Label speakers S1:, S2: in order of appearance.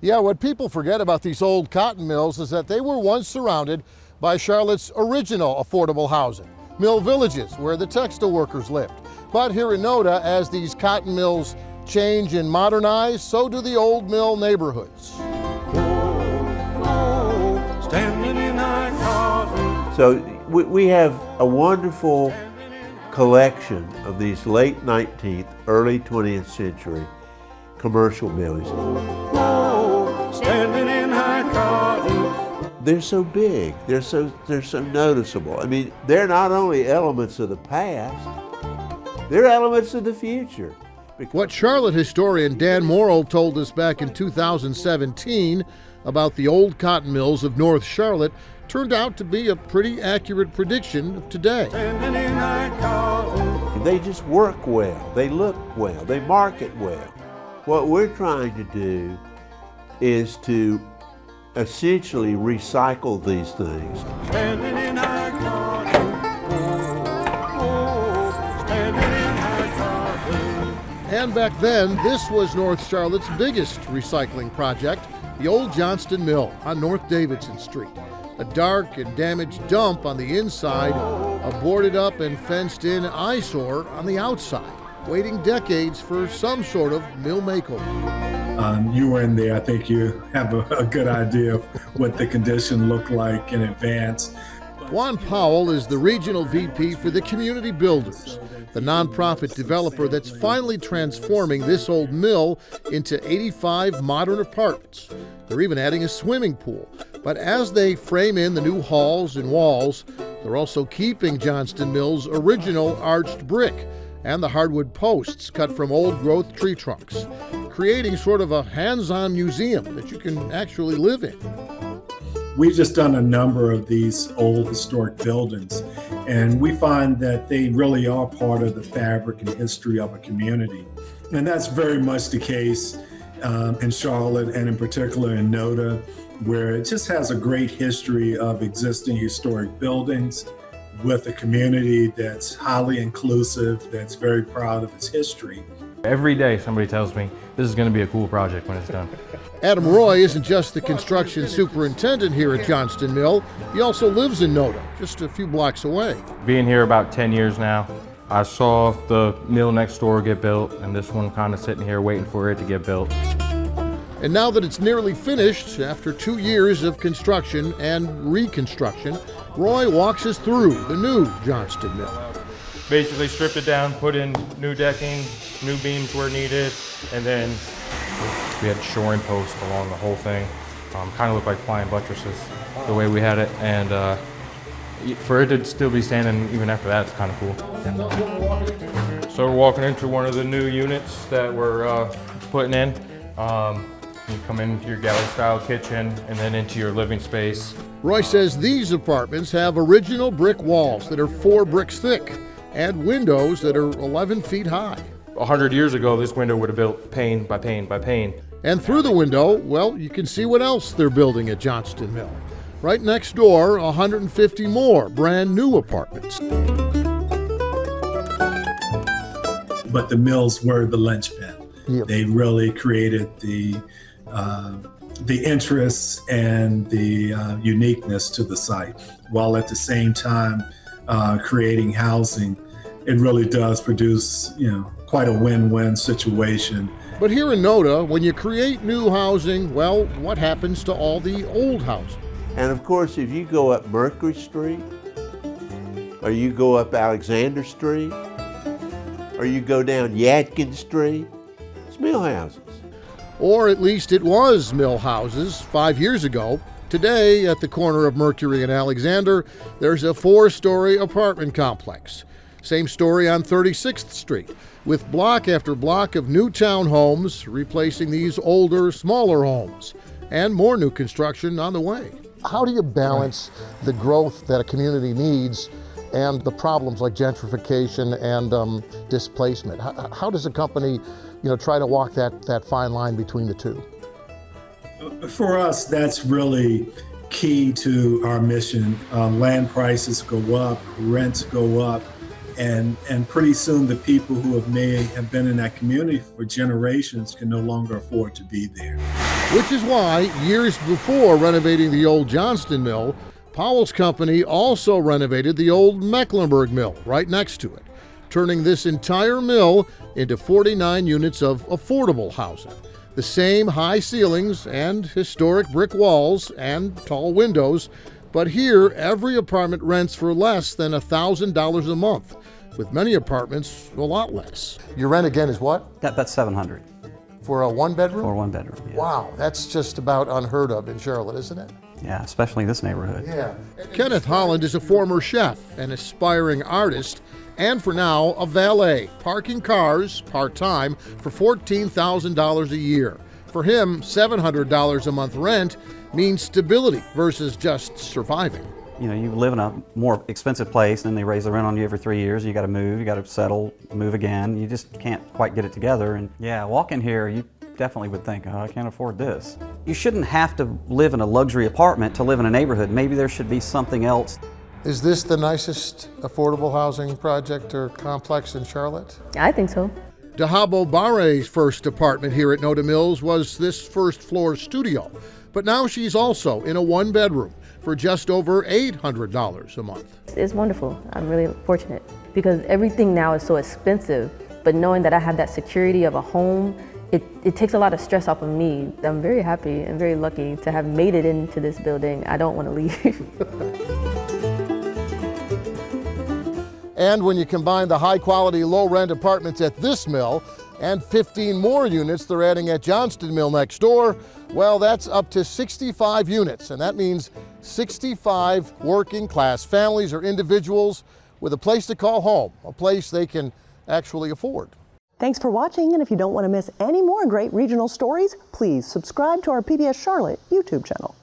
S1: Yeah, what people forget about these old cotton mills is that they were once surrounded by Charlotte's original affordable housing, mill villages where the textile workers lived. But here in NoDa, as these cotton mills change and modernize, so do the old mill neighborhoods.
S2: So we have a wonderful collection of these late 19th, early 20th century commercial buildings. They're so big, they're so noticeable. I mean, they're not only elements of the past, they're elements of the future.
S1: What Charlotte historian Dan Morrill told us back in 2017 about the old cotton mills of North Charlotte turned out to be a pretty accurate prediction of today.
S2: They just work well, they look well, they market well. What we're trying to do is to essentially recycle these things.
S1: And back then, this was North Charlotte's biggest recycling project, the old Johnston Mill on North Davidson Street. A dark and damaged dump on the inside, a boarded up and fenced in eyesore on the outside, waiting decades for some sort of mill makeover.
S3: You were in there, I think you have a good idea of what the condition looked like in advance.
S1: Juan Powell is the regional VP for the Community Builders, the nonprofit developer that's finally transforming this old mill into 85 modern apartments. They're even adding a swimming pool. But as they frame in the new halls and walls, they're also keeping Johnston Mill's original arched brick and the hardwood posts cut from old-growth tree trunks, creating sort of a hands-on museum that you can actually live in.
S3: We've just done a number of these old historic buildings, and we find that they really are part of the fabric and history of a community. And that's very much the case in Charlotte, and in particular in NoDa, where it just has a great history of existing historic buildings with a community that's highly inclusive, that's very proud of its history.
S4: Every day somebody tells me this is going to be a cool project when it's done.
S1: Adam Roy isn't just the construction superintendent here at Johnston Mill, he also lives in NoDa, just a few blocks away.
S4: Being here about 10 years now, I saw the mill next door get built, and this one kind of sitting here waiting for it to get built.
S1: And now that it's nearly finished, after 2 years of construction and reconstruction, Roy walks us through the new Johnston Mill.
S4: Basically stripped it down, put in new decking, new beams where needed, and then we had shoring posts along the whole thing. Kind of looked like flying buttresses, the way we had it, and for it to still be standing even after that, it's kind of cool. So we're walking into one of the new units that we're putting in. You come into your galley-style kitchen and then into your living space.
S1: Roy says these apartments have original brick walls that are 4 bricks thick and windows that are 11 feet high.
S4: 100 years ago, this window would have built pane by pane by pane.
S1: And through the window, well, you can see what else they're building at Johnston Mill. Right next door, 150 more brand new apartments.
S3: But the mills were the linchpin.
S1: Yep.
S3: They really created the interests and the uniqueness to the site, while at the same time creating housing. It really does produce, quite a win-win situation.
S1: But here in NoDa, when you create new housing, well, what happens to all the old housing?
S2: And of course, if you go up Mercury Street, or you go up Alexander Street, or you go down Yadkin Street, it's mill houses.
S1: Or at least it was mill houses 5 years ago. Today, at the corner of Mercury and Alexander, there's a 4-story apartment complex. Same story on 36th Street, with block after block of new townhomes replacing these older, smaller homes, and more new construction on the way. How do you balance the growth that a community needs and the problems like gentrification and displacement? How does a company, try to walk that fine line between the two?
S3: For us, that's really key to our mission. Land prices go up, rents go up, and pretty soon the people who have been in that community for generations can no longer afford to be there.
S1: Which is why, years before renovating the old Johnston Mill, Powell's company also renovated the Old Mecklenburg Mill right next to it, turning this entire mill into 49 units of affordable housing. The same high ceilings and historic brick walls and tall windows, but here every apartment rents for less than $1,000 a month, with many apartments a lot less. Your rent again is what?
S5: That's $700
S1: For a one-bedroom?
S5: for one bedroom. Yeah.
S1: Wow, that's just about unheard of in Charlotte, isn't it?
S5: Yeah, especially this neighborhood.
S1: Yeah. Kenneth Holland is a former chef, an aspiring artist, and for now, a valet, parking cars part-time for $14,000 a year. For him, $700 a month rent means stability versus just surviving.
S5: You know, you live in a more expensive place, and they raise the rent on you every 3 years. You got to move, you got to settle, move again. You just can't quite get it together. And yeah, walk in here, you definitely would think, oh, I can't afford this. You shouldn't have to live in a luxury apartment to live in a neighborhood. Maybe there should be something else.
S1: Is this the nicest affordable housing project or complex in Charlotte?
S6: I think so.
S1: Dahabo Bare's first apartment here at NoDa Mills was this first-floor studio, but now she's also in a one-bedroom for just over $800 a month.
S6: It's wonderful. I'm really fortunate because everything now is so expensive, but knowing that I have that security of a home, it takes a lot of stress off of me. I'm very happy and very lucky to have made it into this building. I don't want to leave.
S1: And when you combine the high-quality, low-rent apartments at this mill and 15 more units they're adding at Johnston Mill next door, well, that's up to 65 units, and that means 65 working-class families or individuals with a place to call home, a place they can actually afford.
S7: Thanks for watching, and if you don't want to miss any more great regional stories, please subscribe to our PBS Charlotte YouTube channel.